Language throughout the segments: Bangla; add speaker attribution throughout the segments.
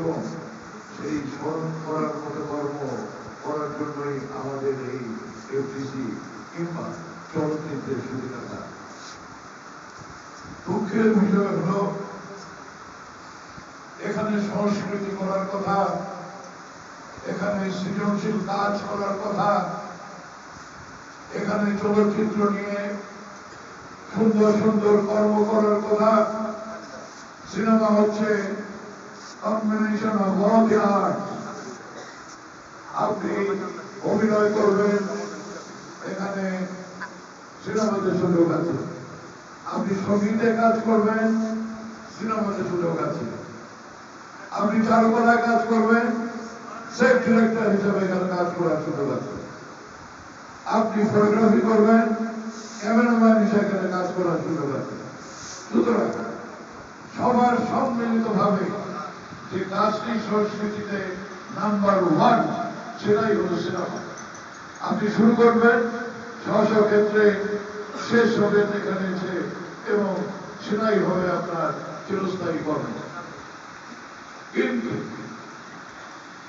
Speaker 1: এবং সেই স্মরণ করার মতো কর্ম করার জন্যই আমাদের এই এফডিসি কিংবা চলচ্চিত্রের সুবিধা। দুঃখের বিষয় হলো এখানে সংস্কৃতি করার কথা, এখানে সৃজনশীল কাজ করার কথা, এখানে চলচ্চিত্র নিয়ে সুন্দর সুন্দর কর্ম করার কথা। সিনেমা হচ্ছে combination of all the art. আপনি অভিনয় করবেন, এখানে সিনেমাতে সুযোগ আছে। আপনি সঙ্গীতে কাজ করবেন, সিনেমাতে সুযোগ আছে। আপনি চারুকলায় কাজ করবেন, সেট ডিরেক্টর হিসেবে এখানে কাজ করার সুযোগ আছে। আপনি ফটোগ্রাফি করবেন, ক্যামেরাম্যান হিসেবে এখানে কাজ করার সুযোগ আছে। সুতরাং সবার সম্মিলিত ভাবে যে কাজটি সংস্কৃতিতে নাম্বার 1 সেটাই হল সিনেমা। আপনি শুরু করবেন স্ব ক্ষেত্রে, শেষ হবে এখানে এসে, এবং সেটাই হবে আপনার চিরস্থায়ী কর্ম। কিন্তু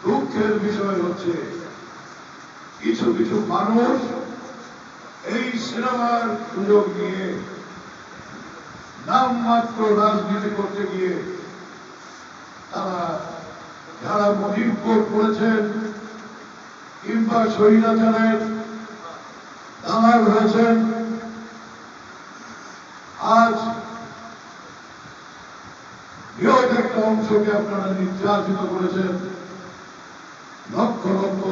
Speaker 1: দুঃখের বিষয় হচ্ছে কিছু কিছু মানুষ এই সিনেমার সুযোগ নিয়ে নামমাত্র রাজনীতি করতে গিয়ে তারা যারা মুজিব কোড করেছেন কিংবা স্বৈরাচারের দালাল হয়েছেন, আজ বৃহৎ একটা অংশকে আপনারা নির্যাতিত করেছেন। লক্ষ লক্ষ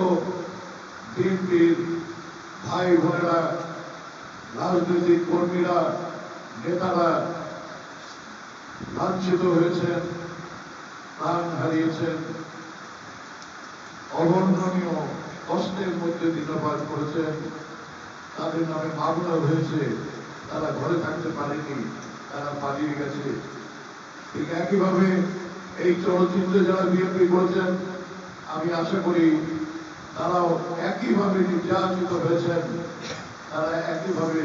Speaker 1: বিএনপির ভাই বোনেরা, রাজনৈতিক কর্মীরা, নেতারা লাঞ্ছিত হয়েছেন, প্রাণ হারিয়েছেন, অবর্ণনীয় কষ্টের মধ্যে দিনপাত করেছেন। তাদের নামে মামলা হয়েছে, তারা ঘরে থাকতে পারেনি, তারা পালিয়ে গেছে। ঠিক একইভাবে এই চলচ্চিত্রে যারা বিএনপি করেছেন, আমি আশা করি তারাও একইভাবে নির্যাতিত হয়েছেন, তারা একইভাবে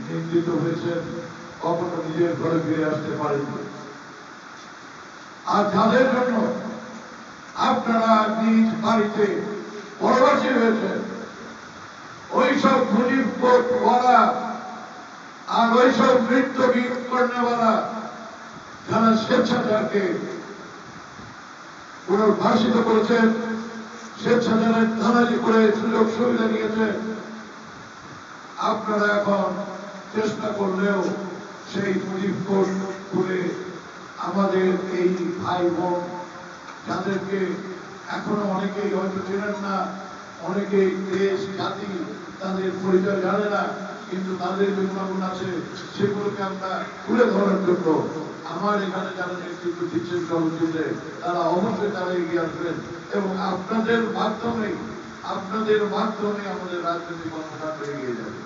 Speaker 1: নিন্দিত হয়েছেন, কখনো নিজের ঘরে ফিরে আসতে পারেননি। আর যাদের জন্য আপনারা নিজ বাড়িতে পরবাসী হয়েছেন, ওইসব মুজিব কোডওয়ালা আর ওইসব নৃত্য গীত কর্নেওয়ালা যারা স্বেচ্ছাচারকে পুনর্বাসিত করেছেন, স্বেচ্ছাচারের ধানালি করে সুযোগ সুবিধা নিয়েছেন, আপনারা এখন চেষ্টা করলেও সেই মুজিব কোড খুলে আমাদের এই ভাই বোন যাদেরকে এখনো অনেকেই হয়তো চেনেন না, অনেকেই দেশ জাতি তাদের পরিচয় জানে না, কিন্তু তাদের যে গুণাগুণ আছে সেগুলোকে আমরা তুলে ধরার জন্য আমার এখানে যারা নেতৃত্ব দিচ্ছেন চলচ্চিত্রে, তারা অবশ্যই তারা এগিয়ে আসবেন এবং আপনাদের মাধ্যমে আমাদের রাজনৈতিক কর্মকাণ্ড এগিয়ে যাবে।